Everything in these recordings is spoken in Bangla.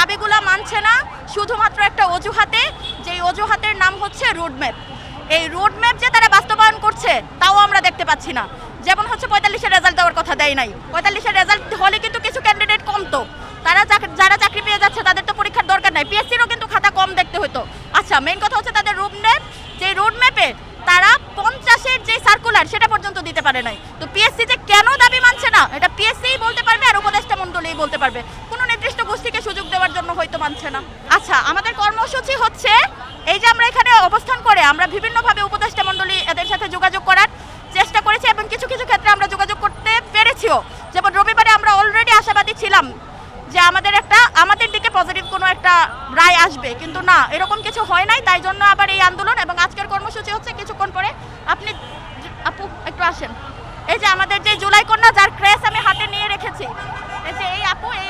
দাবিগুলো মানছে না শুধুমাত্র একটা অজুহাতে, যেই অজুহাতের নাম হচ্ছে রোডম্যাপ। এই রোডম্যাপ যে তারা বাস্তবায়ন করছে তাও আমরা দেখতে পাচ্ছি না। যেমন হচ্ছে 45-এর রেজাল্ট দেওয়ার কথা দেয় নাই, 45-এর রেজাল্ট হলে কিন্তু কিছু ক্যান্ডিডেট কমতো, তারা যারা চাকরি পেয়ে যাচ্ছে তাদের তো পরীক্ষার দরকার নাই, পিএসসিরও কিন্তু খাতা কম দেখতে হতো। আচ্ছা, মেইন কথা হচ্ছে তাদের রোডম্যাপ, যে রোডম্যাপে তারা 50-এর যে সার্কুলার সেটা পর্যন্ত দিতে পারে নাই। তো পিএসসি যে কেন দাবি মানছে না এটা পিএসসিই বলতে পারবে আর উপদেষ্টা মণ্ডলীই বলতে পারবে, কোনো নির্দিষ্ট গোষ্ঠীকে সুযোগ দেওয়ার জন্য হয়তো মানছে না। আচ্ছা, আমাদের কর্মসূচি হচ্ছে এই যে আমরা এখানে অবস্থান করে আমরা বিভিন্নভাবে উপদেষ্টা মণ্ডলী এদের সাথে যোগাযোগ করার চেষ্টা করেছি এবং কিছু কিছু ক্ষেত্রে আমরা যোগাযোগ করতে পেরেছিও। যেমন রবিবারে আমরা অলরেডি আশাবাদী ছিলাম যে আমাদের দিকে পজিটিভ কোনো একটা রায় আসবে, কিন্তু না, এরকম কিছু হয় নাই। তাই জন্য আবার এই আন্দোলন এবং আজকের কর্মসূচি হচ্ছে কিছুক্ষণ পরে আপু একটু আসেন। এই যে আমাদের যে জুলাই কন্যা যার ক্রেস আমি হাতে নিয়ে রেখেছি, এই যে এই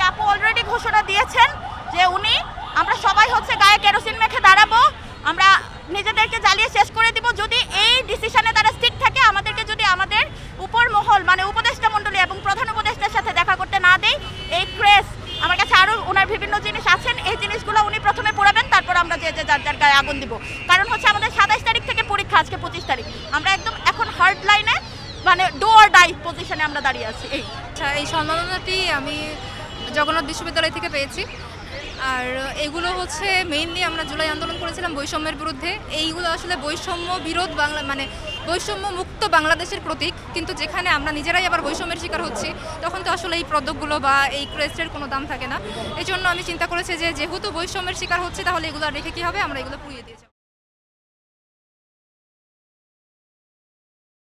আপু অলরেডি ঘোষণা দিয়েছেন যে আমরা সবাই হচ্ছে গায়ে কেরোসিন মেখে দাঁড়াবো, আমরা নিজেদেরকে জ্বালিয়ে শেষ করে দিব যদি এই ডিসিশনে তারা স্টিক থাকে, আমাদেরকে যদি আমাদের উপর মহল মানে উপদেষ্টা মণ্ডলী এবং প্রধান উপদেষ্টার সাথে দেখা করতে না দেয়। এই ক্রেস আমার কাছে আরও ওনার বিভিন্ন জিনিস আছেন, এই জিনিসগুলো উনি প্রথমে পড়াবেন, তারপর আমরা যে যার গায়ে আগুন দিব। কারণ হচ্ছে আমাদের 27 তারিখ থেকে পরীক্ষা, আজকে 25 তারিখ, আমরা একদম এখন হার্ড লাইনে মানে ডু অর ডাই পজিশনে আমরা দাঁড়িয়ে আছি। এই সম্মাননাটি আমি জগন্নাথ বিশ্ববিদ্যালয় থেকে পেয়েছি। আর এগুলো হচ্ছে মেইনলি আমরা জুলাই আন্দোলন করেছিলাম বৈষম্যের বিরুদ্ধে। এইগুলো আসলে বৈষম্য বিরোধ মানে বৈষম্য মুক্ত বাংলাদেশের প্রতীক, কিন্তু যেখানে আমরা নিজেরাই আবার বৈষম্যের শিকার হচ্ছি তখন তো আসলে এই পদকগুলো বা এই ক্রেস্টের কোনো দাম থাকে না। এই জন্য আমি চিন্তা করেছি যে যেহেতু বৈষম্যের শিকার হচ্ছে তাহলে এগুলো রেখে কী হবে, আমরা এগুলো পুড়িয়ে দিয়েছি।